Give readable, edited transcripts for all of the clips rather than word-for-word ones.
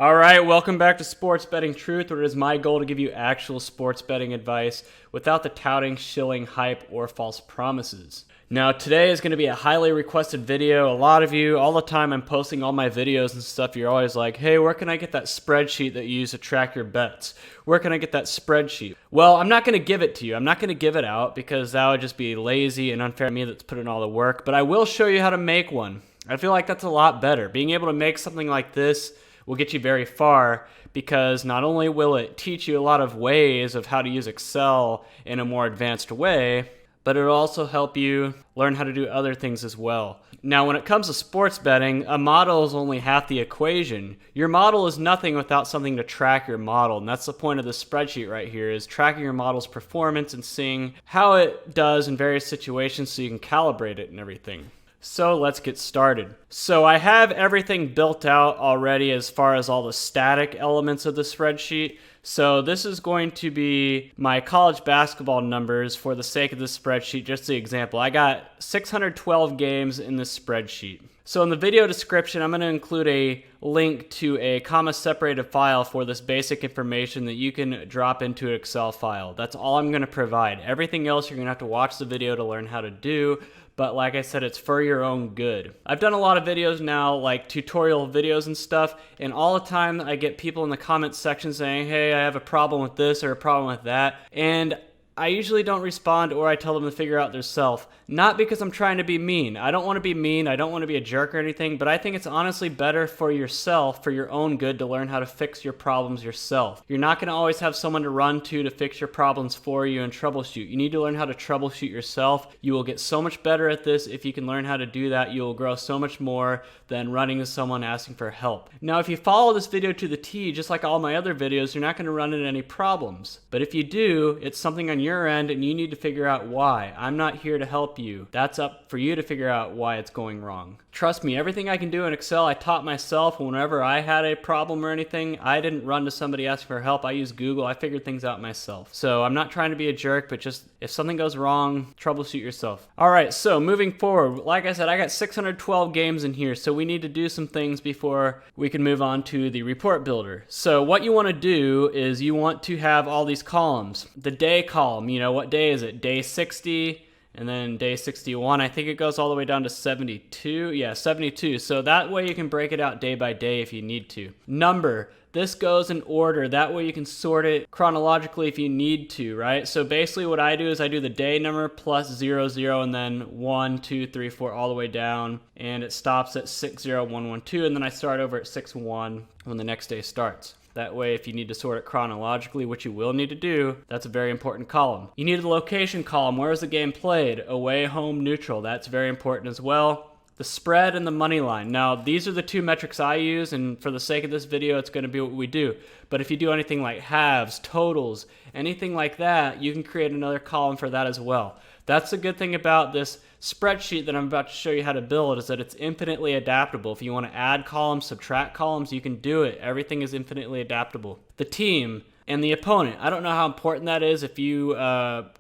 All right, welcome back to Sports Betting Truth, where it is my goal to give you actual sports betting advice without the touting, shilling, hype, or false promises. Now, today is going to be a highly requested video. A lot of you, all the time I'm posting all my videos and stuff, you're always like, hey, where can I get that spreadsheet that you use to track your bets? Where can I get that spreadsheet? Well, I'm not going to give it to you. I'm not going to give it out because that would just be lazy and unfair to me that's put in all the work, but I will show you how to make one. I feel like that's a lot better. Being able to make something like this will get you very far because not only will it teach you a lot of ways of how to use Excel in a more advanced way, but it'll also help you learn how to do other things as well. Now, when it comes to sports betting, a model is only half the equation. Your model is nothing without something to track your model, and that's the point of this spreadsheet right here, is tracking your model's performance and seeing how it does in various situations so you can calibrate it and everything. So let's get started. So I have everything built out already as far as all the static elements of the spreadsheet. So this is going to be my college basketball numbers for the sake of this spreadsheet, just the example. I got 612 games in this spreadsheet. So in the video description, I'm going to include a link to a comma-separated file for this basic information that you can drop into an Excel file. That's all I'm going to provide. Everything else you're going to have to watch the video to learn how to do. But like I said, it's for your own good. I've done a lot of videos now, like tutorial videos and stuff, and all the time I get people in the comment section saying, hey, I have a problem with this or a problem with that, and I usually don't respond, or I tell them to figure out themselves. Not because I'm trying to be mean. I don't want to be mean. I don't want to be a jerk or anything, but I think it's honestly better for yourself, for your own good, to learn how to fix your problems yourself. You're not going to always have someone to run to fix your problems for you and troubleshoot. You need to learn how to troubleshoot yourself. You will get so much better at this if you can learn how to do that. You will grow so much more than running to someone asking for help. Now, if you follow this video to the T, just like all my other videos, you're not going to run into any problems. But if you do, it's something on your end and you need to figure out why. I'm not here to help you. That's up for you to figure out why it's going wrong. Trust me, everything I can do in Excel, I taught myself. Whenever I had a problem or anything, I didn't run to somebody asking for help. I used Google. I figured things out myself. So I'm not trying to be a jerk, but just if something goes wrong, troubleshoot yourself. All right, so moving forward, like I said, I got 612 games in here, so we need to do some things before we can move on to the report builder. So what you want to do is you want to have all these columns. The day column, what day is it? Day 60. And then day 61, I think it goes all the way down to 72. Yeah, 72. So that way you can break it out day by day if you need to. Number, this goes in order. That way you can sort it chronologically if you need to, right? So basically what I do is I do the day number plus 00, and then 1, 2, 3, 4, all the way down. And it stops at 60112, and then I start over at 61 when the next day starts. That way, if you need to sort it chronologically, which you will need to do, that's a very important column. You need a location column. Where is the game played? Away, home, neutral. That's very important as well. The spread and the money line. Now, these are the two metrics I use, and for the sake of this video, it's going to be what we do. But if you do anything like halves, totals, anything like that, you can create another column for that as well. That's the good thing about this spreadsheet that I'm about to show you how to build, is that it's infinitely adaptable. If you want to add columns, subtract columns, you can do it. Everything is infinitely adaptable. The team and the opponent. I don't know how important that is. If you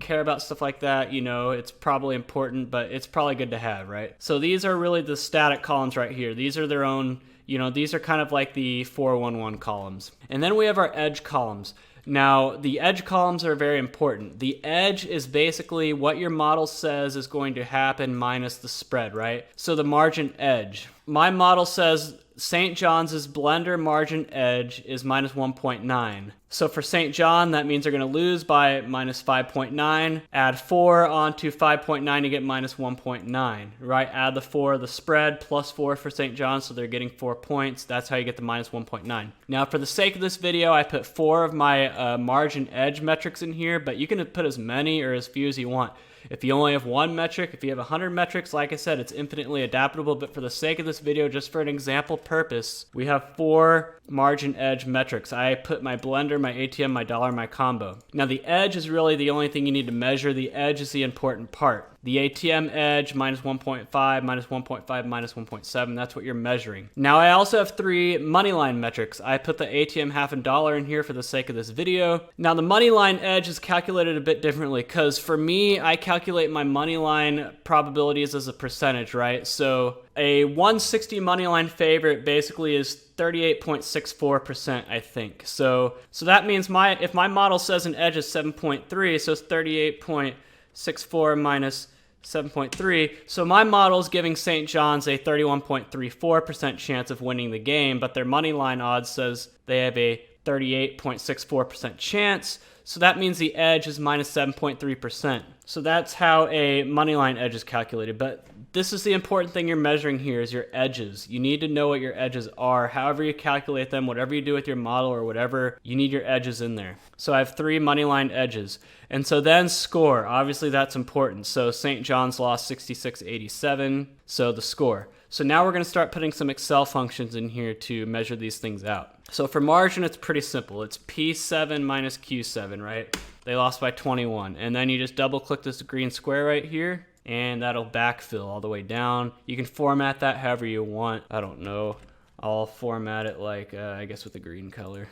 care about stuff like that, it's probably important, but it's probably good to have, right? So these are really the static columns right here. These are their own, these are kind of like the 411 columns. And then we have our edge columns. Now, the edge columns are very important. The edge is basically what your model says is going to happen minus the spread, right? So the margin edge. My model says St. John's blender margin edge is minus 1.9. So for St. John, that means they're going to lose by minus 5.9. Add 4 onto 5.9 to get minus 1.9, right? Add the 4 of the spread plus 4 for St. John, so they're getting 4 points. That's how you get the minus 1.9. Now, for the sake of this video, I put 4 of my margin edge metrics in here, but you can put as many or as few as you want. If you only have one metric, if you have 100 metrics, like I said, it's infinitely adaptable, but for the sake of this video, just for an example purpose, we have 4 margin edge metrics. I put my blender, my ATM, my dollar, my combo. Now the edge is really the only thing you need to measure. The edge is the important part. The ATM edge, minus 1.5, minus 1.5, minus 1.7. That's what you're measuring. Now, I also have 3 moneyline metrics. I put the ATM half and dollar in here for the sake of this video. Now, the moneyline edge is calculated a bit differently because for me, I calculate my moneyline probabilities as a percentage, right? So a 160 moneyline favorite basically is 38.64%, I think. So that means if my model says an edge is 7.3, so it's 38.64 minus 7.3. So my model is giving St. John's a 31.34% chance of winning the game, but their money line odds says they have a 38.64% chance. So that means the edge is minus 7.3%. So that's how a money line edge is calculated. But this is the important thing you're measuring here is your edges. You need to know what your edges are. However you calculate them, whatever you do with your model or whatever, you need your edges in there. So I have 3 money line edges. And so then score, obviously that's important. So St. John's lost 66-87, so the score. So now we're gonna start putting some Excel functions in here to measure these things out. So for margin, it's pretty simple. It's P7 minus Q7, right? They lost by 21. And then you just double click this green square right here, and that'll backfill all the way down. You can format that however you want. I don't know. I'll format it like, I guess with a green color.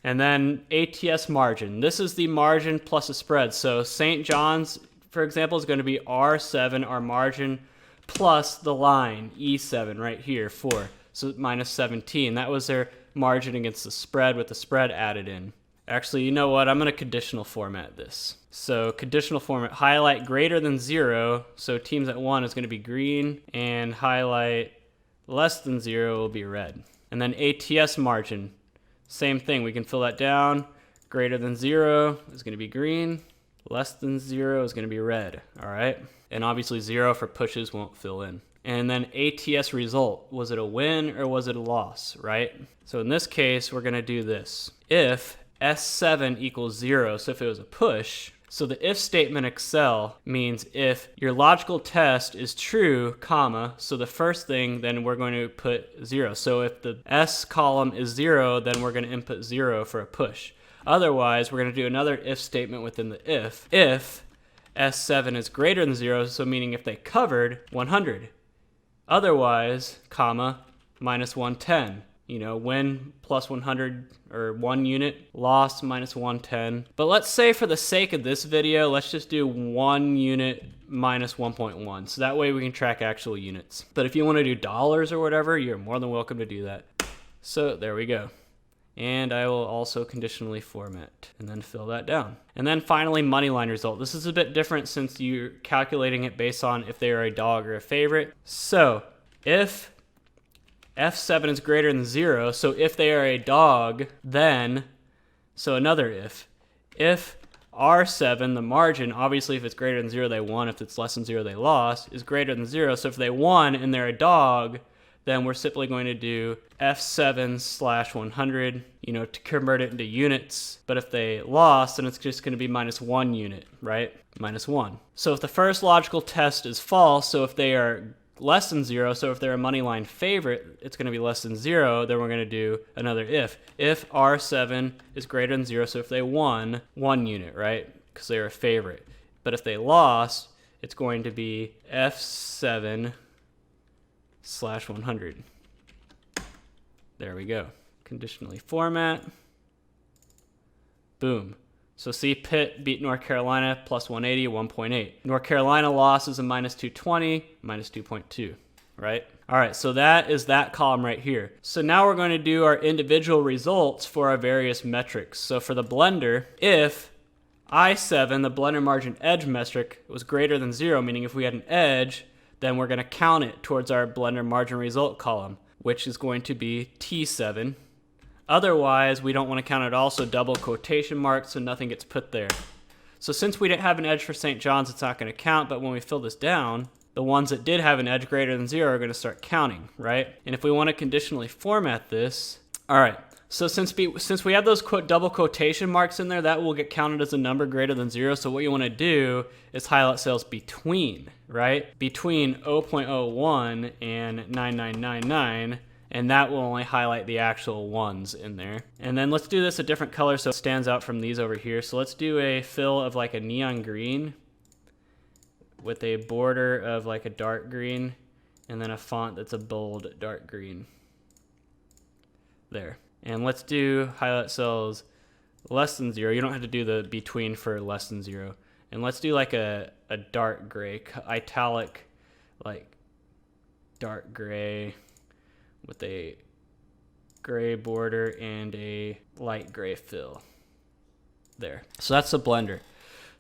And then ATS margin. This is the margin plus a spread. So St. John's, for example, is going to be R7, our margin, plus the line, E7 right here, 4. So minus 17. That was their margin against the spread with the spread added in. Actually, you know what? I'm going to conditional format this. So conditional format, highlight greater than 0. So teams at 1 is going to be green, and highlight less than 0 will be red. And then ATS margin, same thing. We can fill that down. Greater than 0 is going to be green. Less than 0 is going to be red. All right. And obviously 0 for pushes won't fill in. And then ATS result, was it a win or was it a loss, right? So in this case, we're going to do this. If S7 equals 0, so if it was a push, so the if statement Excel means if your logical test is true, comma, so the first thing, then we're going to put 0. So if the S column is 0, then we're going to input 0 for a push. Otherwise, we're going to do another if statement within the if S7 is greater than 0, so meaning if they covered, 100. Otherwise, comma, minus 110. You know, win plus 100 or 1 unit, loss minus 110. But let's say for the sake of this video, let's just do 1 unit minus 1.1. So that way we can track actual units. But if you want to do dollars or whatever, you're more than welcome to do that. So there we go. And I will also conditionally format and then fill that down. And then finally, money line result. This is a bit different since you're calculating it based on if they are a dog or a favorite. So if F7 is greater than 0, so if they are a dog, then, so another if R7, the margin, obviously if it's greater than 0, they won. If it's less than 0, they lost, is greater than 0. So if they won and they're a dog, then we're simply going to do F7/100, you know, to convert it into units. But if they lost, then it's just going to be minus 1 unit, right? Minus 1. So if the first logical test is false, so if they are less than 0, so if they're a money line favorite, it's going to be less than 0, then we're going to do another if R7 is greater than 0, so if they won, 1 unit, right? Because they're a favorite. But if they lost, it's going to be F7/100. There we go. Conditionally format. Boom. So see, Pitt beat North Carolina plus 180, 1.8. North Carolina loss is a minus 220, minus 2.2, right? All right, so that is that column right here. So now we're going to do our individual results for our various metrics. So for the blender, if I7, the blender margin edge metric, was greater than 0, meaning if we had an edge, then we're going to count it towards our blender margin result column, which is going to be T7. Otherwise, we don't want to count it all, so double quotation marks so nothing gets put there. So since we didn't have an edge for St. John's, it's not going to count, but when we fill this down, the ones that did have an edge greater than 0 are going to start counting, right? And if we want to conditionally format this, all right, so since we have those double quotation marks in there, that will get counted as a number greater than 0. So what you want to do is highlight cells between, right? Between 0.01 and 9999. And that will only highlight the actual ones in there. And then let's do this a different color so it stands out from these over here. So let's do a fill of like a neon green with a border of like a dark green and then a font that's a bold dark green. There. And let's do highlight cells less than 0. You don't have to do the between for less than 0. And let's do like a dark gray, italic, like dark gray with a gray border and a light gray fill. There. So that's the blender.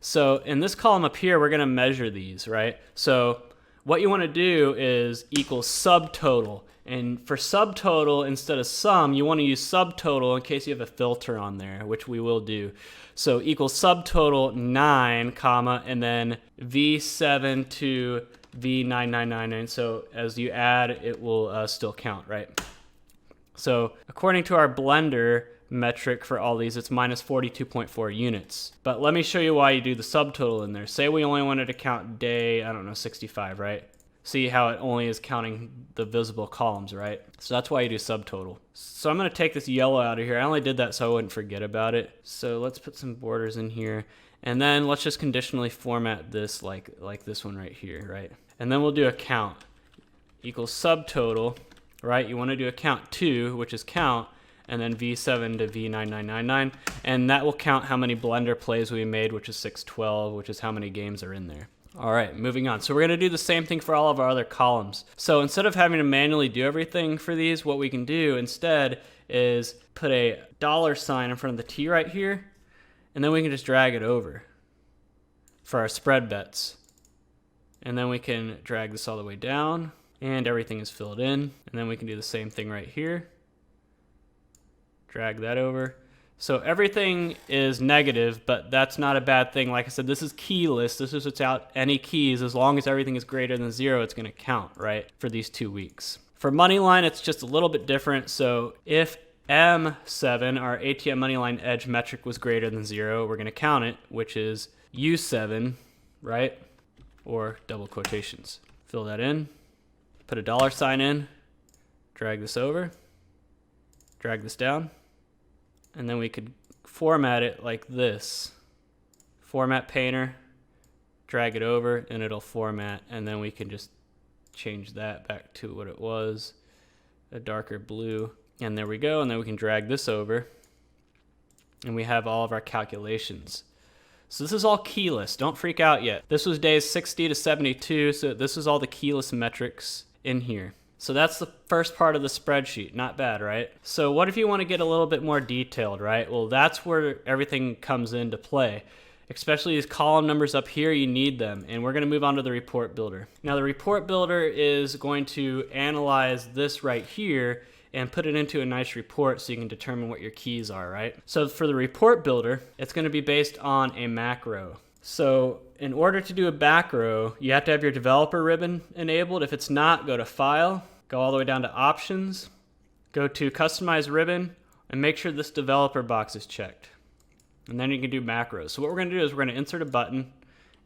So in this column up here, we're going to measure these, right? So what you want to do is equal subtotal. And for subtotal, instead of sum, you want to use subtotal in case you have a filter on there, which we will do. So equal subtotal 9, comma, and then V7 to V9999. So as you add, it will still count, right? So according to our blender metric for all these, it's minus 42.4 units. But let me show you why you do the subtotal in there. Say we only wanted to count day, I don't know, 65, right? See how it only is counting the visible columns, right? So that's why you do subtotal. So I'm going to take this yellow out of here. I only did that so I wouldn't forget about it. So let's put some borders in here. And then let's just conditionally format this like this one right here, right? And then we'll do a count equals subtotal, right? You want to do a count 2, which is count, and then V7 to V9999. And that will count how many blender plays we made, which is 612, which is how many games are in there. All right, moving on. So we're going to do the same thing for all of our other columns. So instead of having to manually do everything for these, what we can do instead is put a $sign in front of the T right here, and then we can just drag it over for our spread bets. And then we can drag this all the way down, and everything is filled in. And then we can do the same thing right here. Drag that over. So everything is negative, but that's not a bad thing. Like I said, this is keyless. This is without any keys. As long as everything is greater than 0, it's going to count, right, for these 2 weeks. For Moneyline, it's just a little bit different. So if M7, our ATM Moneyline Edge metric, was greater than 0, we're going to count it, which is U7, right, or double quotations. Fill that in, put a $sign in, drag this over, drag this down. And then we could format it like this. Format painter, drag it over, and it'll format. And then we can just change that back to what it was, a darker blue. And there we go. And then we can drag this over. And we have all of our calculations. So this is all keyless. Don't freak out yet. This was days 60 to 72. So this is all the keyless metrics in here. So that's the first part of the spreadsheet. Not bad, right? So what if you want to get a little bit more detailed, right? Well, that's where everything comes into play. Especially these column numbers up here, you need them. And we're going to move on to the report builder. Now the report builder is going to analyze this right here and put it into a nice report so you can determine what your keys are, right? So for the report builder, it's going to be based on a macro. So in order to do a macro, you have to have your developer ribbon enabled. If it's not, go to File, go all the way down to Options, go to Customize Ribbon, and make sure this developer box is checked. And then you can do macros. So what we're going to do is we're going to insert a button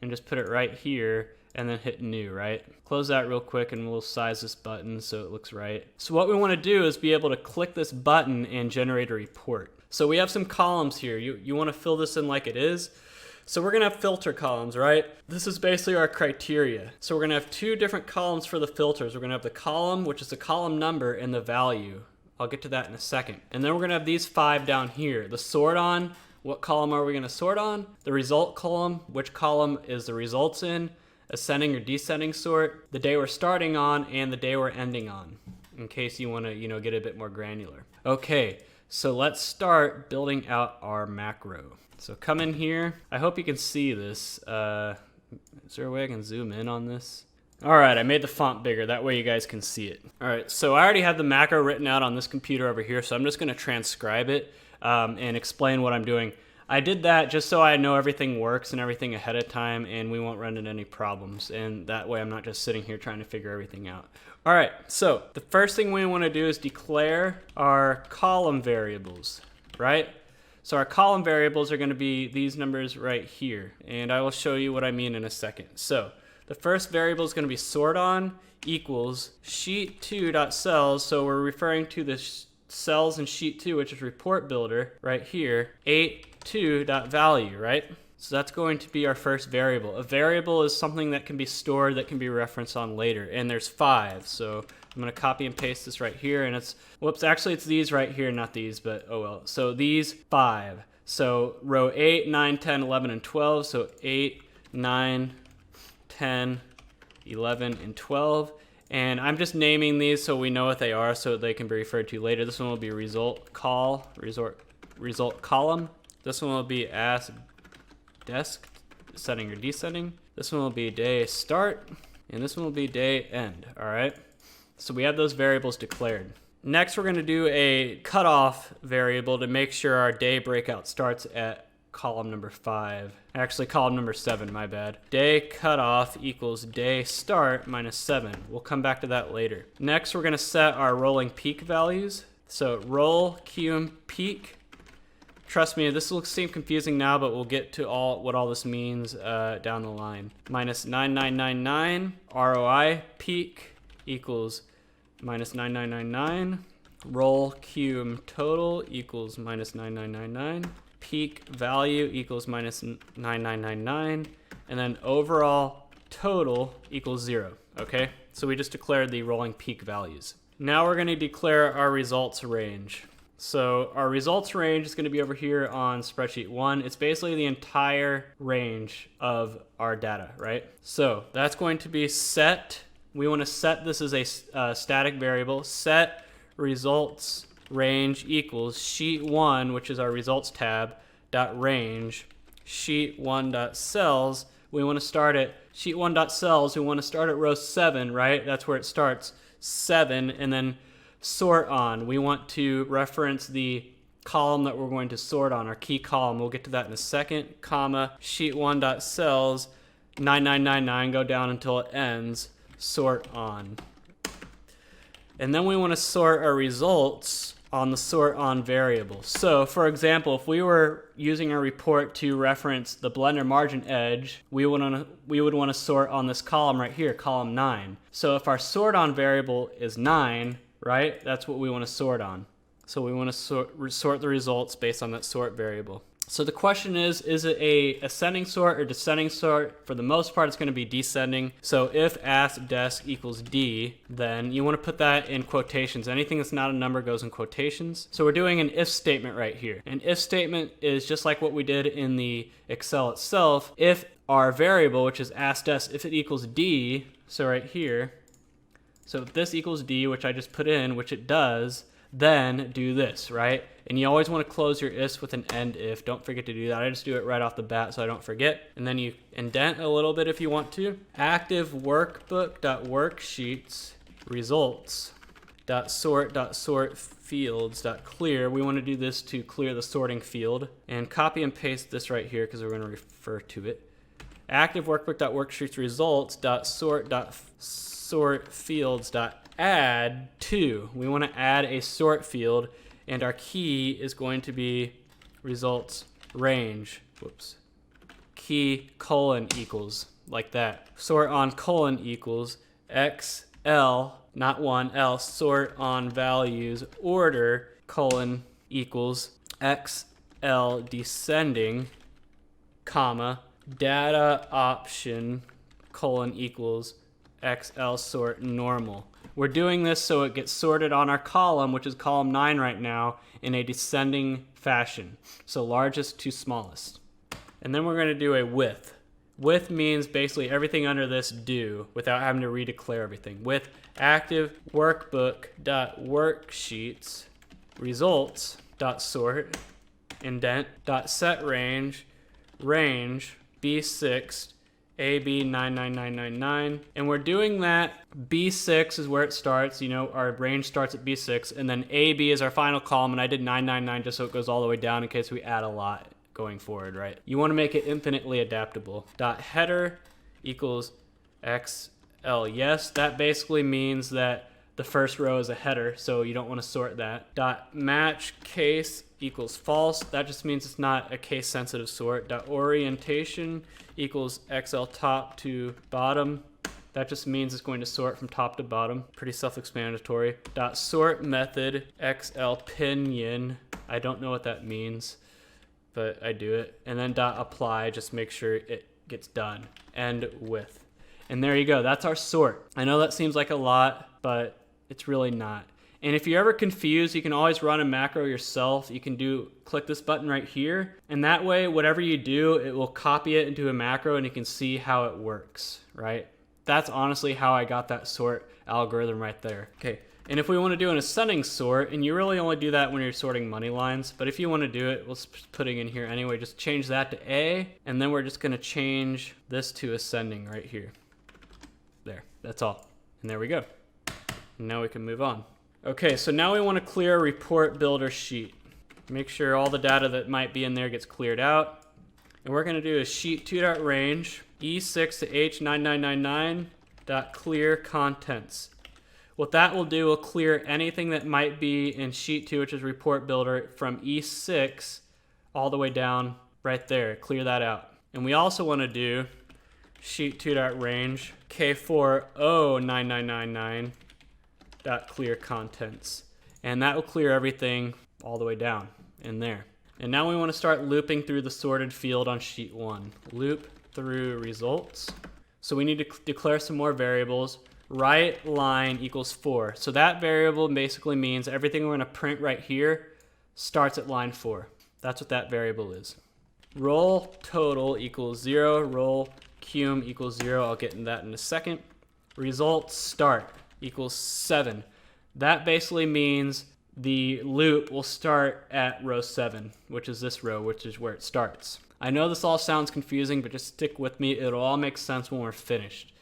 and just put it right here and then hit New, right? Close that real quick and we'll size this button so it looks right. So what we want to do is be able to click this button and generate a report. So we have some columns here. You want to fill this in like it is. So we're going to have filter columns, right? This is basically our criteria. So we're going to have 2 different columns for the filters. We're going to have the column, which is the column number, and the value. I'll get to that in a second. And then we're going to have these 5 down here. The sort on, what column are we going to sort on? The result column, which column is the results in? Ascending or descending sort, the day we're starting on, and the day we're ending on, in case you want to, get a bit more granular. Okay, so let's start building out our macro. So come in here. I hope you can see this. Is there a way I can zoom in on this? All right, I made the font bigger. That way you guys can see it. All right, so I already have the macro written out on this computer over here, so I'm just gonna transcribe it and explain what I'm doing. I did that just so I know everything works and everything ahead of time and we won't run into any problems. And that way I'm not just sitting here trying to figure everything out. All right, so the first thing we wanna do is declare our column variables, right? So our column variables are going to be these numbers right here. And I will show you what I mean in a second. So the first variable is going to be sort on equals sheet2.cells. So we're referring to the cells in sheet 2, which is report builder right here, 82.value, right? So that's going to be our first variable. A variable is something that can be stored, that can be referenced on later. And there's 5. So I'm going to copy and paste this right here. And it's, whoops, actually it's these right here, not these, but oh well. So these 5. So row 8, 9, 10, 11, and 12. So 8, 9, 10, 11, and 12. And I'm just naming these so we know what they are so they can be referred to later. This one will be result column. This one will be ask desk, setting or descending. This one will be day start, and this one will be day end, all right? So we have those variables declared. Next, we're gonna do a cutoff variable to make sure our day breakout starts at column number 5. Actually, column number 7, my bad. Day cutoff equals day start minus 7. We'll come back to that later. Next, we're gonna set our rolling peak values. So roll, cum, peak. Trust me, this will seem confusing now, but we'll get to what all this means down the line. Minus 9999, ROI peak equals minus 9999. Roll cum total equals minus 9999. Peak value equals minus 9999. And then overall total equals 0, okay? So we just declared the rolling peak values. Now we're gonna declare our results range. So our results range is going to be over here on spreadsheet 1. It's basically the entire range of our data, right? So that's going to be set. We want to set this as a static variable. Set results range equals sheet 1, which is our results tab, dot range, sheet 1 dot cells. We want to start at sheet 1 dot cells. We want to start at row 7, right? That's where it starts, 7, and then sort on. We want to reference the column that we're going to sort on, our key column. We'll get to that in a second, comma, sheet 1 dot cells, 9999, go down until it ends, sort on. And then we want to sort our results on the sort on variable. So for example, if we were using our report to reference the blender margin edge, we would want to sort on this column right here, column 9. So if our sort on variable is 9, right? That's what we want to sort on. So we want to sort the results based on that sort variable. So the question is it a ascending sort or descending sort? For the most part, it's going to be descending. So if ask desk equals D, then you want to put that in quotations. Anything that's not a number goes in quotations. So we're doing an if statement right here. An if statement is just like what we did in the Excel itself. If our variable, which is ask desk, if it equals D, so right here, so if this equals D, which I just put in, which it does, then do this, right? And you always want to close your ifs with an end if. Don't forget to do that. I just do it right off the bat so I don't forget. And then you indent a little bit if you want to. Active workbook.worksheets results.sort fields.clear. We want to do this to clear the sorting field. And copy and paste this right here because we're going to refer to it. Active workbook.worksheets results.sort fields.add to. We want to add a sort field, and our key is going to be results range. Whoops. Key colon equals, like that. Sort on colon equals XL, not 1L, sort on values order colon equals XL descending, comma, data option colon equals XL sort normal. We're doing this so it gets sorted on our column, which is column 9 right now, in a descending fashion. So largest to smallest. And then we're going to do a with. With means basically everything under this do without having to redeclare everything. With active workbook.worksheets results.sort indent .set range B6 AB99999, and we're doing that. B6 is where it starts, you know, our range starts at B6, and then AB is our final column, and I did 999 just so it goes all the way down in case we add a lot going forward, right? You want to make it infinitely adaptable. Header equals XL. Yes, that basically means that the first row is a header, so you don't want to sort that. Match case equals false. That just means it's not a case sensitive sort. Orientation equals XL top to bottom. That just means it's going to sort from top to bottom. Pretty self-explanatory. Sort method XL pinion. I don't know what that means. but I do it. And then dot apply, just make sure it gets done. End with. And there you go, that's our sort. I know that seems like a lot, but it's really not. And if you're ever confused, you can always run a macro yourself. You can click this button right here, and that way, whatever you do, it will copy it into a macro and you can see how it works, right? That's honestly how I got that sort algorithm right there. Okay, and if we want to do an ascending sort, and you really only do that when you're sorting money lines, but if you want to do it, we'll put it in here anyway, just change that to A, and then we're just going to change this to ascending right here. There, that's all. And there we go. And now we can move on. Okay, so now we want to clear a report builder sheet. Make sure all the data that might be in there gets cleared out. And we're going to do a sheet2.range E6 to H9999.clear contents. What that will do will clear anything that might be in sheet 2, which is report builder, from E6 all the way down right there. Clear that out. And we also want to do sheet2.range K409999.clear contents. And that will clear everything all the way down in there. And now we want to start looping through the sorted field on sheet 1. Loop through results. So we need to declare some more variables. Right line equals 4. So that variable basically means everything we're going to print right here starts at line 4. That's what that variable is. Roll total equals 0. Roll cum equals 0. I'll get into that in a second. Results start equals 7. That basically means the loop will start at row 7, which is this row, which is where it starts. I know this all sounds confusing, but just stick with me. It'll all make sense when we're finished.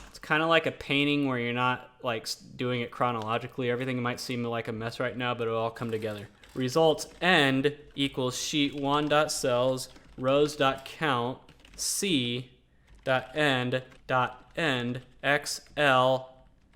It's kind of like a painting where you're not like doing it chronologically. Everything might seem like a mess right now, but it'll all come together. Results end equals sheet1.cells rows.count c.end xl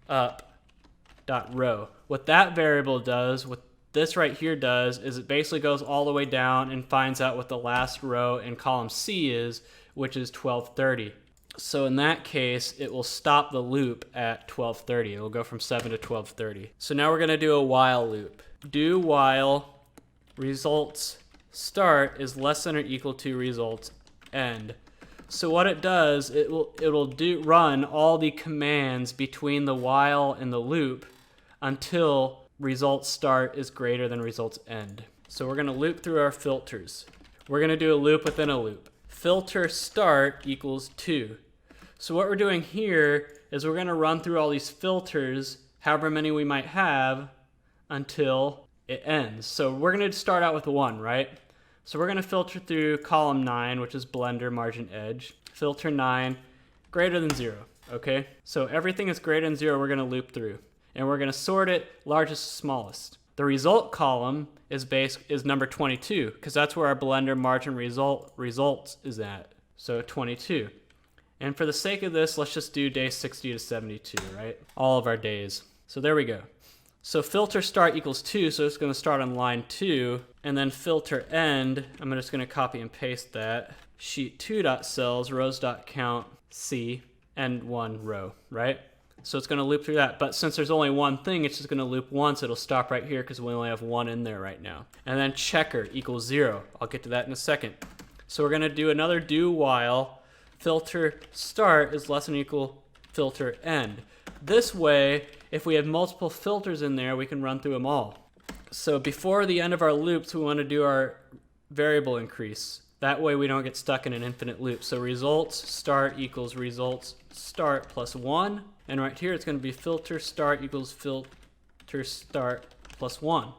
up.row. What that variable does, what this right here does, is it basically goes all the way down and finds out what the last row in column C is, which is 1230. So in that case, it will stop the loop at 1230. It will go from 7 to 1230. So now we're going to do a while loop. Do while results start is less than or equal to results end. So what it does, it will run all the commands between the while and the loop until results start is greater than results end. So we're going to loop through our filters. We're going to do a loop within a loop. Filter start equals 2. So what we're doing here is we're going to run through all these filters, however many we might have, until it ends. So we're going to start out with 1, right? So we're going to filter through column 9, which is blender margin edge. Filter 9, greater than 0, okay? So everything is greater than 0, we're going to loop through. And we're going to sort it largest to smallest. The result column is number 22, because that's where our blender margin results is at. So 22. And for the sake of this, let's just do day 60 to 72, right? All of our days. So there we go. So filter start equals 2, so it's going to start on line 2. And then filter end, I'm just going to copy and paste that. Sheet2.cells rows.count C, end 1 row, right? So it's going to loop through that. But since there's only one thing, it's just going to loop once. It'll stop right here because we only have 1 in there right now. And then checker equals 0. I'll get to that in a second. So we're going to do another do while. Filter start is less than or equal filter end. This way, if we have multiple filters in there, we can run through them all. So before the end of our loops, we want to do our variable increase. That way we don't get stuck in an infinite loop. So results start equals results start plus 1. And right here, it's going to be filter start equals filter start plus 1.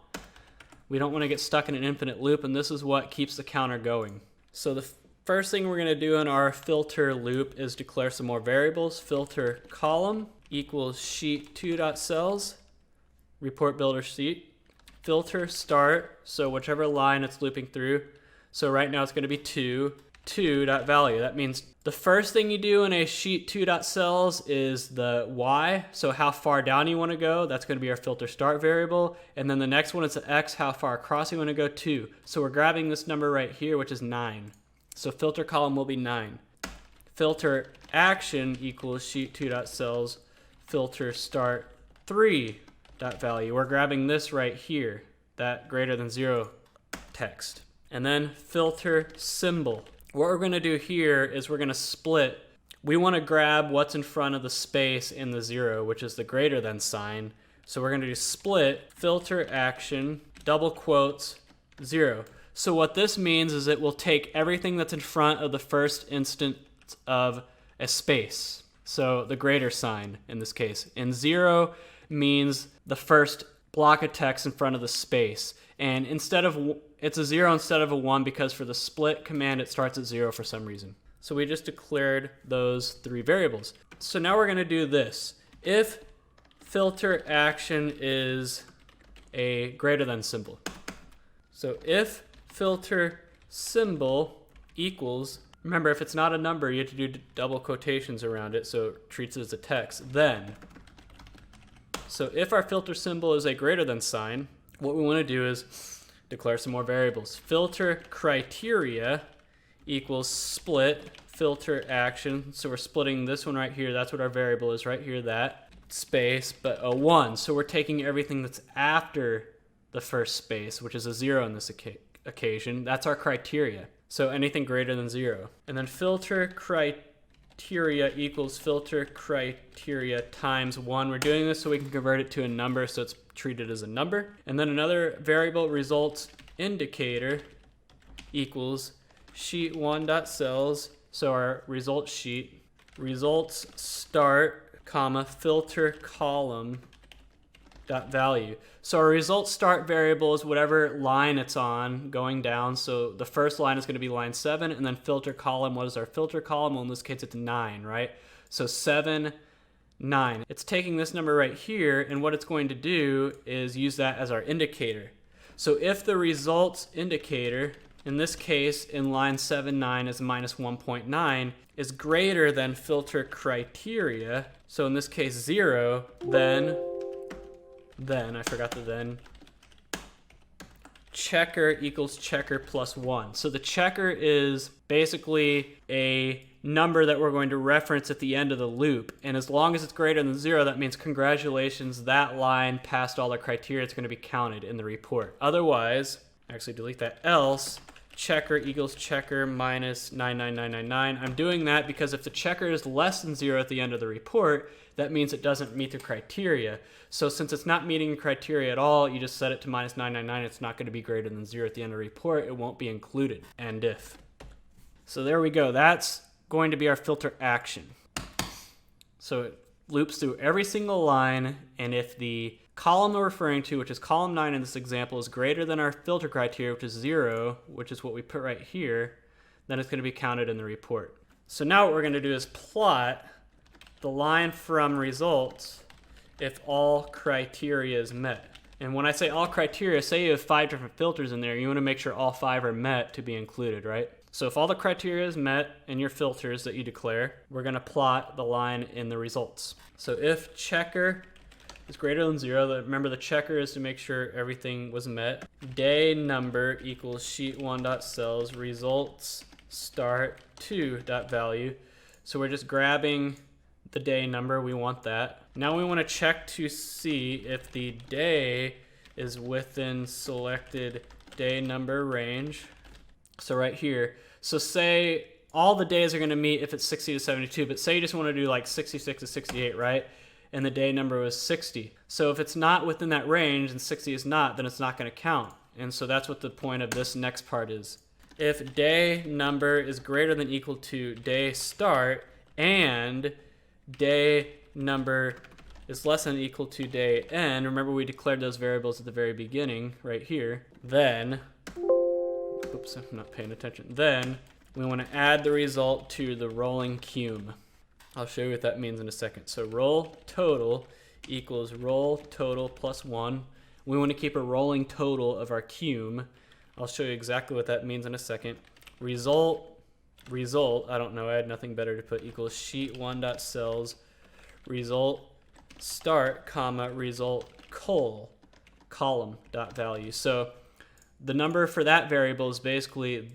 We don't want to get stuck in an infinite loop, and this is what keeps the counter going. So the first thing we're going to do in our filter loop is declare some more variables. Filter column equals sheet2.cells, report builder sheet. Filter start, so whichever line it's looping through. So right now it's going to be 2.value. That means the first thing you do in a sheet2.cells is the y, so how far down you want to go. That's going to be our filter start variable. And then the next one is the x, how far across you want to go, 2. So we're grabbing this number right here, which is 9. So filter column will be 9. Filter action equals sheet2.cells filter start 3.value. We're grabbing this right here, that greater than 0 text. and then filter symbol. What we're going to do here is we're going to split. We want to grab what's in front of the space in the 0, which is the greater than sign. So we're going to do split, filter action, double quotes, 0. So what this means is it will take everything that's in front of the first instance of a space. So the greater sign in this case. And 0 means the first block of text in front of the space. And it's a 0 instead of a 1 because for the split command it starts at 0 for some reason. So we just declared those 3 variables. So now we're going to do this. If filter action is a greater than symbol. So if filter symbol equals, remember if it's not a number you have to do double quotations around it so it treats it as a text, then. So if our filter symbol is a greater than sign, what we want to do is declare some more variables. Filter criteria equals split filter action. So we're splitting this one right here. That's what our variable is right here, that space, but a 1. So we're taking everything that's after the first space, which is a 0 in this occasion. That's our criteria. So anything greater than 0. And then filter criteria equals filter criteria times 1. We're doing this so we can convert it to a number, so it's treated as a number. And then another variable, results indicator equals sheet1.cells. So our results sheet, results start, comma, filter column dot value. So our results start variable is whatever line it's on going down. So the first line is going to be line 7, and then filter column, what is our filter column? Well, in this case it's 9, right? So 7, 9. It's taking this number right here, and what it's going to do is use that as our indicator. So if the results indicator, in this case in line 7, 9 is minus 1.9, is greater than filter criteria, so in this case 0, then I forgot the then, checker equals checker plus 1. So the checker is basically a number that we're going to reference at the end of the loop. And as long as it's greater than 0, that means congratulations, that line passed all the criteria. It's going to be counted in the report. Otherwise, actually delete that, else checker equals checker minus 99999. I'm doing that because if the checker is less than 0 at the end of the report, that means it doesn't meet the criteria. So since it's not meeting the criteria at all, you just set it to minus 999. It's not going to be greater than 0 at the end of the report. It won't be included. And if. So there we go. That's going to be our filter action. So it loops through every single line, and if the column we're referring to, which is column 9 in this example, is greater than our filter criteria, which is 0, which is what we put right here, then it's going to be counted in the report. So now what we're going to do is plot the line from results if all criteria is met. And when I say all criteria, say you have 5 different filters in there, you want to make sure all 5 are met to be included, right? So if all the criteria is met in your filters that you declare, we're going to plot the line in the results. So if checker is greater than 0, remember the checker is to make sure everything was met. Day number equals sheet1.cells results start 2.value. So we're just grabbing the day number, we want that. Now we want to check to see if the day is within selected day number range. So right here, so say all the days are going to meet if it's 60 to 72, but say you just want to do like 66 to 68, right? And the day number was 60. So if it's not within that range and 60 is not, then it's not going to count. And so that's what the point of this next part is. If day number is greater than equal to day start and day number is less than or equal to day end, remember we declared those variables at the very beginning right here, then, oops, I'm not paying attention, then we want to add the result to the rolling cum. I'll show you what that means in a second. So roll total equals roll total plus 1. We want to keep a rolling total of our cum. I'll show you exactly what that means in a second. Result, I don't know, I had nothing better to put, equals sheet1.cells result start, comma, result column dot value. So the number for that variable is basically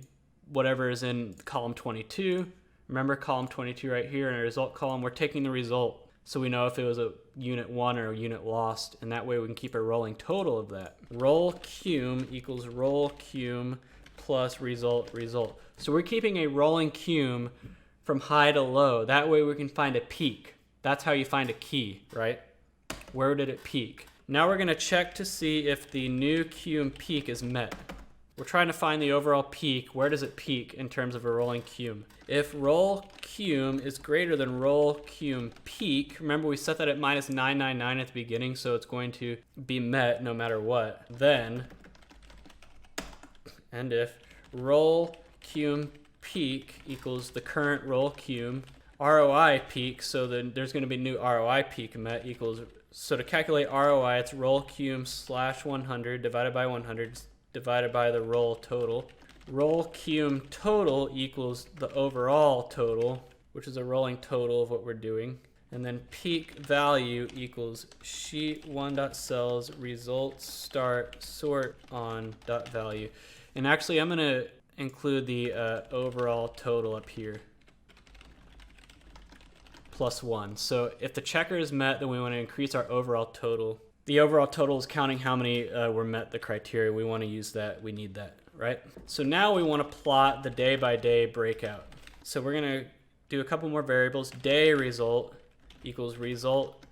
whatever is in column 22. Remember column 22 right here in our result column, we're taking the result so we know if it was a unit 1 or a unit lost, and that way we can keep a rolling total of that. Roll cum equals roll cum plus result, result. So we're keeping a rolling cum from high to low. That way we can find a peak. That's how you find a key, right? Where did it peak? Now we're gonna check to see if the new cum peak is met. We're trying to find the overall peak. Where does it peak in terms of a rolling cum? If roll cum is greater than roll cum peak, remember we set that at minus 999 at the beginning, so it's going to be met no matter what. Then, and if roll cum peak equals the current roll cum, ROI peak, so then there's going to be new ROI peak met equals, so to calculate ROI, it's roll cum slash 100 divided by 100 divided by the roll total. Roll cum total equals the overall total, which is a rolling total of what we're doing. And then peak value equals sheet1.cells results start sort on dot value. And actually I'm gonna include the overall total up here. Plus 1. So if the checker is met, then we want to increase our overall total. The overall total is counting how many were met the criteria. We want to use that. We need that, right? So now we want to plot the day by day breakout. So we're going to do a couple more variables. Day result equals result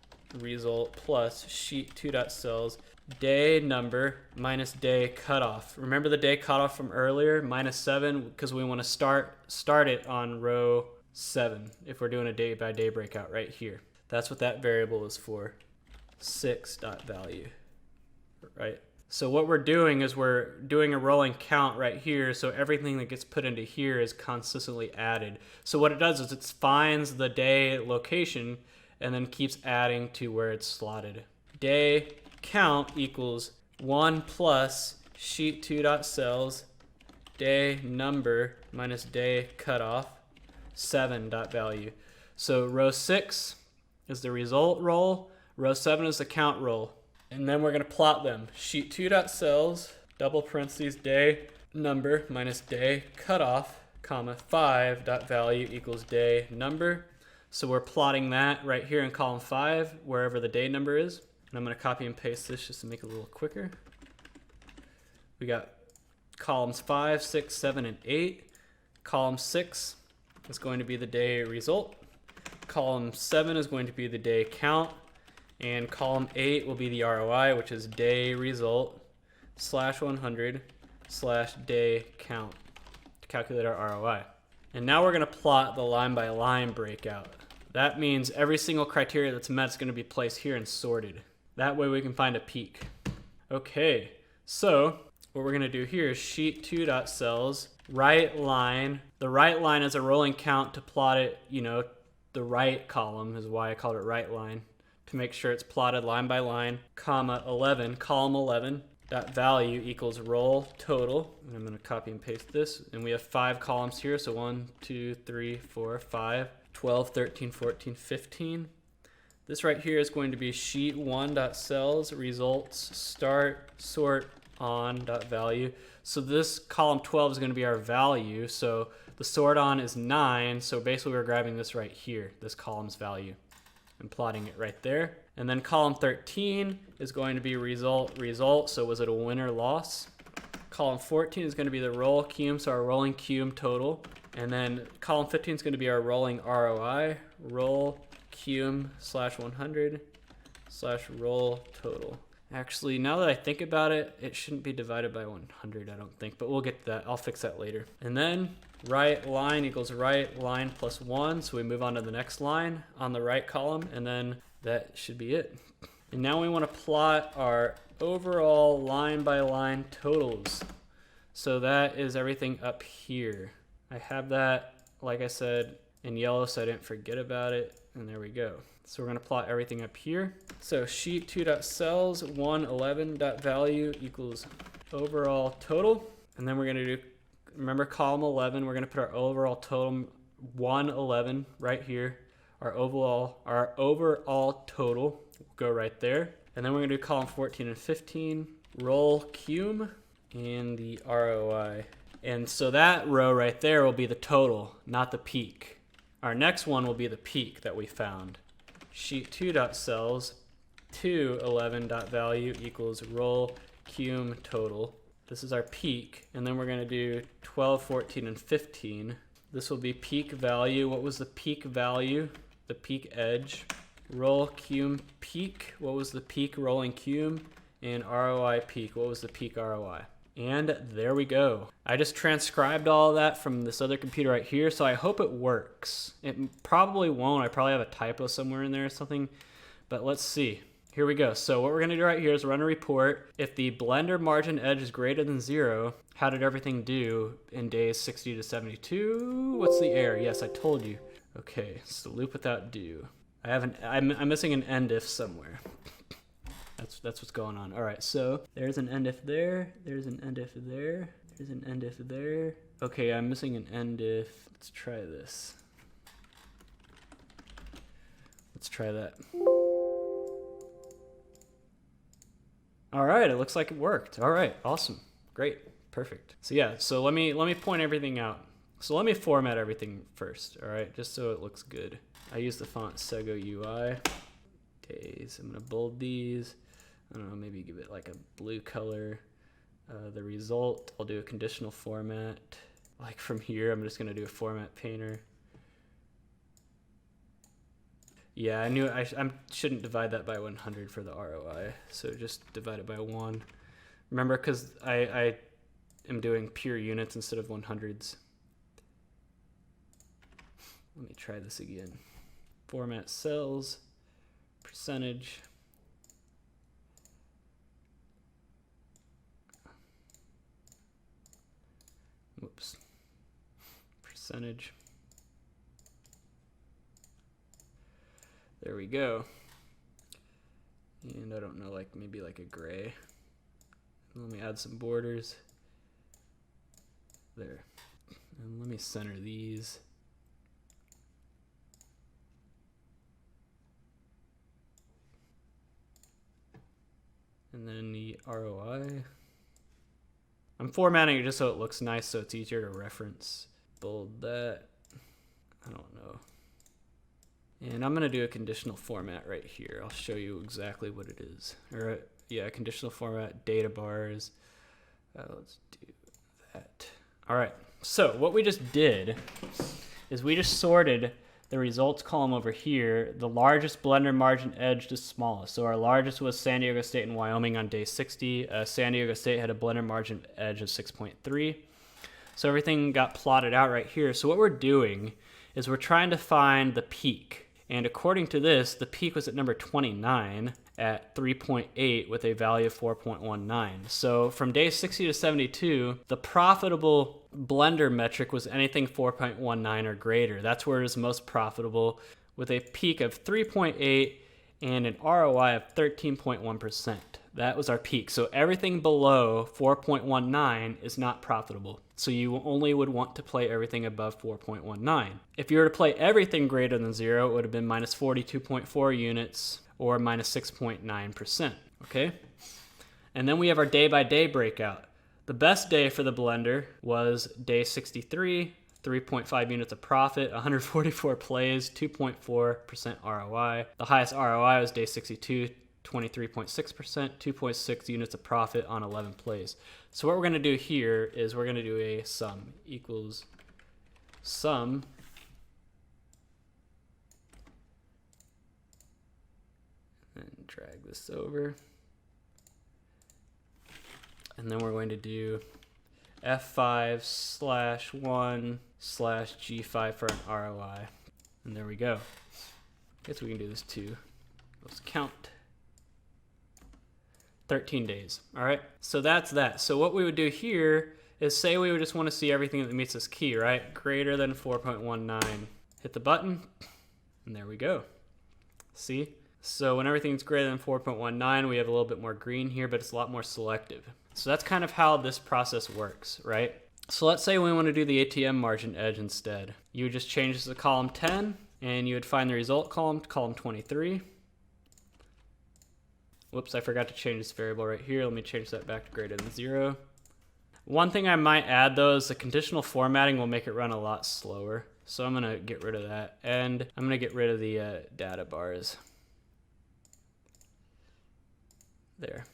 plus sheet2.cells day number minus day cutoff. Remember the day cutoff from earlier, minus 7, because we want to start it on row 7 if we're doing a day by day breakout right here. That's what that variable is for. 6.value, right? So what we're doing is we're doing a rolling count right here, so everything that gets put into here is consistently added. So what it does is it finds the day location and then keeps adding to where it's slotted. Day count equals 1 plus sheet2.cells day number minus day cutoff 7.value. So row 6 is the result roll, row 7 is the count roll. And then we're going to plot them. Sheet2.cells, double parentheses, day number minus day cutoff, comma, 5.value equals day number. So we're plotting that right here in column 5, wherever the day number is. And I'm going to copy and paste this just to make it a little quicker. We got columns 5, 6, 7, and 8. Column 6 is going to be the day result. Column 7 is going to be the day count. And column 8 will be the ROI, which is day result slash 100 slash day count to calculate our ROI. And now we're going to plot the line by line breakout. That means every single criteria that's met is going to be placed here and sorted. That way we can find a peak. Okay, so what we're going to do here is sheet2.cells, right line. The right line is a rolling count to plot it, the right column is why I called it right line, to make sure it's plotted line by line, comma 11, column 11, dot value equals roll total. And I'm going to copy and paste this. And we have 5 columns here, so 1, 2, 3, 4, 5, 12, 13, 14, 15. This right here is going to be sheet1.cells results start sort on dot value. So this column 12 is going to be our value. So the sort on is 9. So basically we're grabbing this right here, this column's value, and plotting it right there. And then column 13 is going to be result. So was it a win or loss? Column 14 is going to be the roll cum, so our rolling cum total. And then column 15 is going to be our rolling ROI, roll cum slash 100 slash roll total. Actually, now that I think about it, it shouldn't be divided by 100, I don't think, but we'll get to that. I'll fix that later. And then right line equals right line plus 1, so we move on to the next line on the right column, and then that should be it. And now we want to plot our overall line by line totals. So that is everything up here. I have that, like I said, in yellow so I didn't forget about it, and there we go. So we're going to plot everything up here. So sheet2.cells 111.value equals overall total. And then we're going to do, remember column 11, we're going to put our overall total 111 right here. Our overall total will go right there. And then we're going to do column 14 and 15, roll cum, and the ROI. And so that row right there will be the total, not the peak. Our next one will be the peak that we found. Sheet2.cells 211.value equals roll cum total This is our peak, and then we're going to do 12, 14, and 15. This will be peak value. What was the peak value? The peak edge. Roll cum peak. What was the peak rolling cum? And ROI peak. What was the peak ROI? And there we go. I just transcribed all of that from this other computer right here, so I hope it works. It probably won't. I probably have a typo somewhere in there or something, but let's see. Here we go. So what we're gonna do right here is run a report. If the blender margin edge is greater than 0, how did everything do in days 60 to 72? What's the error? Yes, I told you. Okay, so loop without do. I'm missing an end if somewhere. That's what's going on. All right, so there's an end if there. There's an end if there. There's an end if there. Okay, I'm missing an end if. Let's try this. Let's try that. All right, it looks like it worked. All right, awesome, great, perfect. So yeah, so let me point everything out. So let me format everything first. All right, just so it looks good. I use the font Sego UI. Days. I'm gonna bold these. I don't know, maybe give it like a blue color. The result, I'll do a conditional format. Like from here, I'm just gonna do a format painter. Yeah, I knew I shouldn't divide that by 100 for the ROI, so just divide it by 1. Remember, because I am doing pure units instead of 100s. Let me try this again. Format cells, percentage. Whoops. Percentage. There we go. And I don't know, like maybe like a gray. Let me add some borders. There. And let me center these. And then the ROI. I'm formatting it just so it looks nice, so it's easier to reference. Bold that. I don't know. And I'm gonna do a conditional format right here. I'll show you exactly what it is. Or yeah, conditional format, data bars. Let's do that. All right, so what we just did is we just sorted the results column over here, the largest blender margin edge to smallest. So our largest was San Diego State and Wyoming on day 60. San Diego State had a blender margin edge of 6.3. So everything got plotted out right here. So what we're doing is we're trying to find the peak. And according to this, the peak was at number 29 at 3.8 with a value of 4.19. So from day 60 to 72, the profitable blender metric was anything 4.19 or greater. That's where it is most profitable, with a peak of 3.8 and an ROI of 13.1%. That was our peak. So everything below 4.19 is not profitable. So you only would want to play everything above 4.19. If you were to play everything greater than 0, it would have been minus 42.4 units or minus 6.9%, okay? And then we have our day-by-day breakout. The best day for the blender was day 63, 3.5 units of profit, 144 plays, 2.4% ROI. The highest ROI was day 62, 23.6%, 2.6 units of profit on 11 plays. So what we're going to do here is we're going to do a sum equals sum and drag this over. And then we're going to do F5/1/G5 for an ROI. And there we go. I guess we can do this too. Let's count. 13 days. All right, so that's that. So what we would do here is say we would just want to see everything that meets this key, right? Greater than 4.19. Hit the button, and there we go. See? So when everything's greater than 4.19, we have a little bit more green here, but it's a lot more selective. So that's kind of how this process works, right? So let's say we want to do the ATM margin edge instead. You would just change this to column 10, and you would find the result column, column 23. Whoops, I forgot to change this variable right here. Let me change that back to greater than 0. One thing I might add though is the conditional formatting will make it run a lot slower. So I'm gonna get rid of that. And I'm gonna get rid of the data bars. There.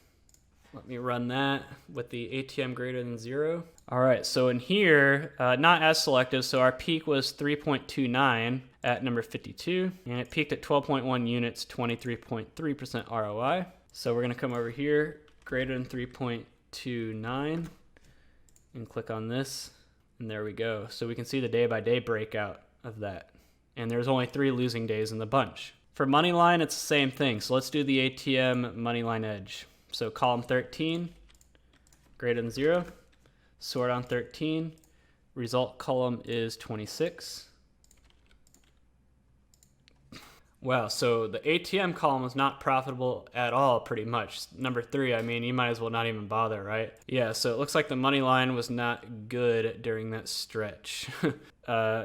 Let me run that with the ATM greater than 0. All right, so in here, not as selective, so our peak was 3.29 at number 52, and it peaked at 12.1 units, 23.3% ROI. So we're gonna come over here, greater than 3.29, and click on this, and there we go. So we can see the day-by-day breakout of that. And there's only 3 losing days in the bunch. For Moneyline, it's the same thing. So let's do the ATM Moneyline Edge. So column 13, greater than 0, sort on 13, result column is 26. Wow, so the ATM column is not profitable at all, pretty much. Number 3, I mean, you might as well not even bother, right? Yeah, so it looks like the money line was not good during that stretch.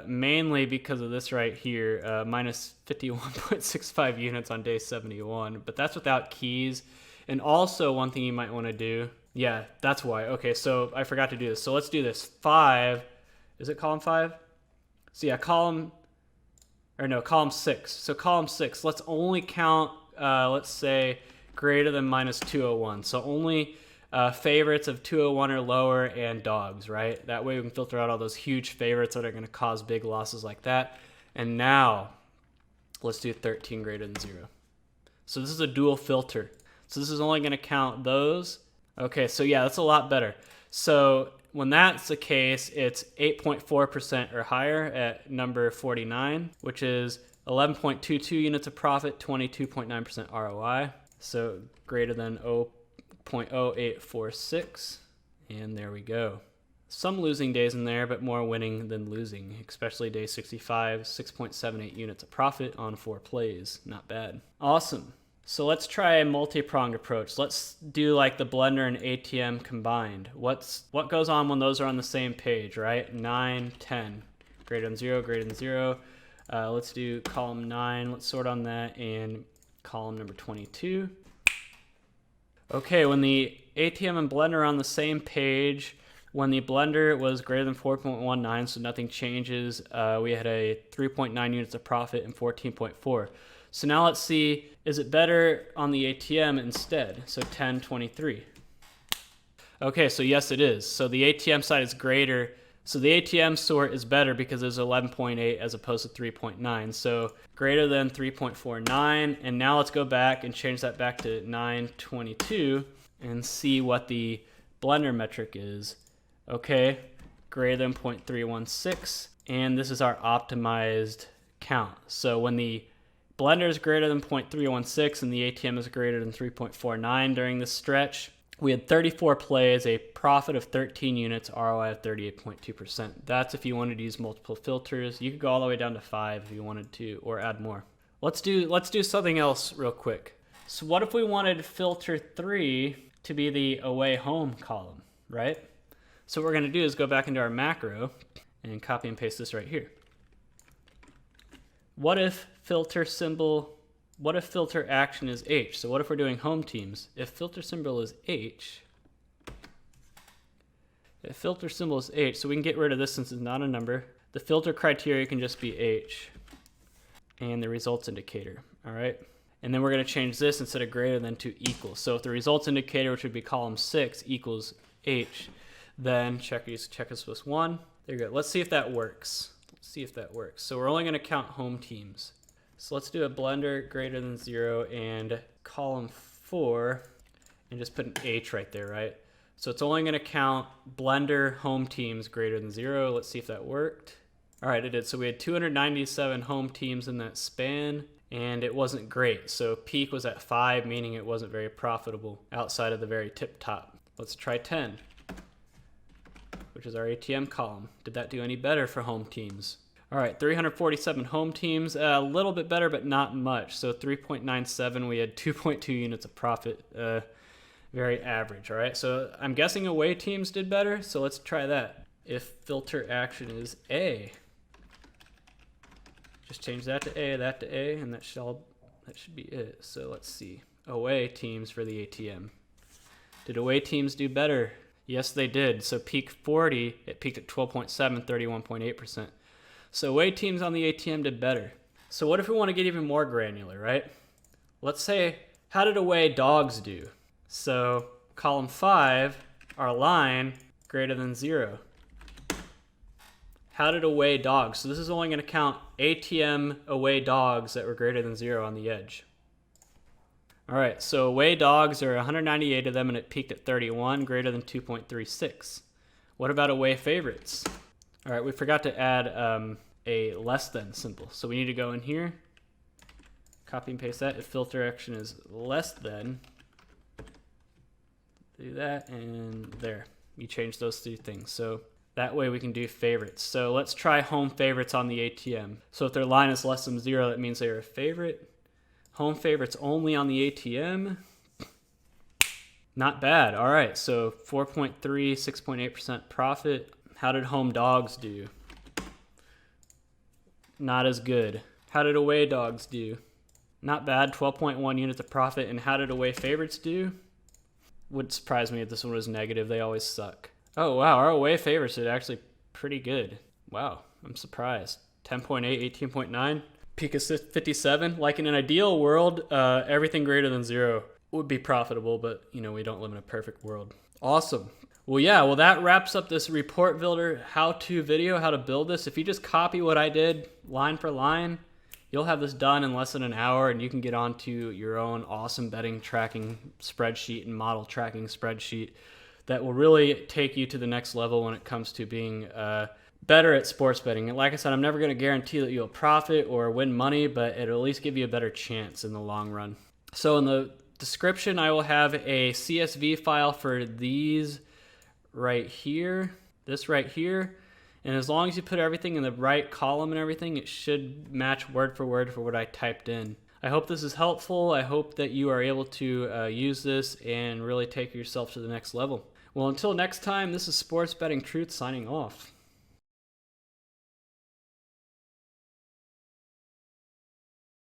Mainly because of this right here, minus 51.65 units on day 71, but that's without keys. And also one thing you might want to do, yeah, that's why. Okay, so I forgot to do this. So let's do this. 5, is it column 5? So yeah, column 6. So column 6, let's only count, let's say, greater than minus 201. So only favorites of 201 or lower and dogs, right? That way we can filter out all those huge favorites that are going to cause big losses like that. And now, let's do 13 greater than 0. So this is a dual filter. So this is only going to count those. Okay, so yeah, that's a lot better. So when that's the case, it's 8.4% or higher at number 49, which is 11.22 units of profit, 22.9% ROI. So greater than 0.0846. And there we go. Some losing days in there, but more winning than losing, especially day 65, 6.78 units of profit on 4 plays. Not bad. Awesome. So let's try a multi-pronged approach. Let's do like the blender and ATM combined. What goes on when those are on the same page, right? 9, 10, greater than 0, greater than 0. Let's do column 9. Let's sort on that, and column number 22. Okay, when the ATM and blender are on the same page, when the blender was greater than 4.19, so nothing changes, we had a 3.9 units of profit and 14.4. So now let's see, is it better on the ATM instead? So 10, 23. Okay, so yes it is. So the ATM side is greater. So the ATM sort is better because it's 11.8 as opposed to 3.9. So greater than 3.49. And now let's go back and change that back to 922 and see what the blender metric is. Okay, greater than 0.316. And this is our optimized count. So when the blender is greater than 0.316 and the ATM is greater than 3.49 during this stretch, we had 34 plays, a profit of 13 units, ROI of 38.2%. That's if you wanted to use multiple filters. You could go all the way down to 5 if you wanted to, or add more. Let's do something else real quick. So what if we wanted filter 3 to be the away home column, right? So what we're going to do is go back into our macro and copy and paste this right here. What if filter action is H? So what if we're doing home teams? If filter symbol is H, so we can get rid of this since it's not a number. The filter criteria can just be H and the results indicator, all right? And then we're gonna change this instead of greater than to equal. So if the results indicator, which would be column 6, equals H, then check this with 1. There you go. Let's see if that works. So we're only gonna count home teams. So let's do a blender greater than 0 and column 4 and just put an H right there, right? So it's only going to count blender home teams greater than 0. Let's see if that worked. All right, it did. So we had 297 home teams in that span, and it wasn't great. So peak was at 5, meaning it wasn't very profitable outside of the very tip top. Let's try 10, which is our ATM column. Did that do any better for home teams? All right, 347 home teams, a little bit better, but not much. So 3.97, we had 2.2 units of profit, very average, all right? So I'm guessing away teams did better, so let's try that. If filter action is A, just change that to A, and that should be it. So let's see, away teams for the ATM. Did away teams do better? Yes, they did. So peak 40, it peaked at 12.7, 31.8%. So away teams on the ATM did better. So what if we want to get even more granular, right? Let's say, how did away dogs do? So Column 5, our line greater than 0. How did away dogs? So this is only going to count ATM away dogs that were greater than 0 on the edge. All right, so away dogs are 198 of them, and it peaked at 31, greater than 2.36. What about away favorites? All right, we forgot to add a less than symbol. So we need to go in here, copy and paste that. If filter action is less than, do that, and there. You change those 2 things. So that way we can do favorites. So let's try home favorites on the ATM. So if their line is less than 0, that means they're a favorite. Home favorites only on the ATM. Not bad. All right, so 4.3, 6.8% profit. How did home dogs do? Not as good. How did away dogs do? Not bad, 12.1 units of profit. And how did away favorites do? Would surprise me if this one was negative. They always suck. Oh, wow, our away favorites did actually pretty good. Wow, I'm surprised. 10.8, 18.9, peak of 57. Like in an ideal world, everything greater than 0 would be profitable, but you know, we don't live in a perfect world. Awesome. Well, yeah, well, that wraps up this report builder how-to video, how to build this. If you just copy what I did line for line, you'll have this done in less than an hour, and you can get onto your own awesome betting tracking spreadsheet and model tracking spreadsheet that will really take you to the next level when it comes to being better at sports betting. And like I said, I'm never going to guarantee that you'll profit or win money, but it'll at least give you a better chance in the long run. So in the description, I will have a CSV file for these right here, this right here. And as long as you put everything in the right column and everything, it should match word for what I typed in. I hope this is helpful. I hope that you are able to use this and really take yourself to the next level. Well, until next time, this is Sports Betting Truth signing off.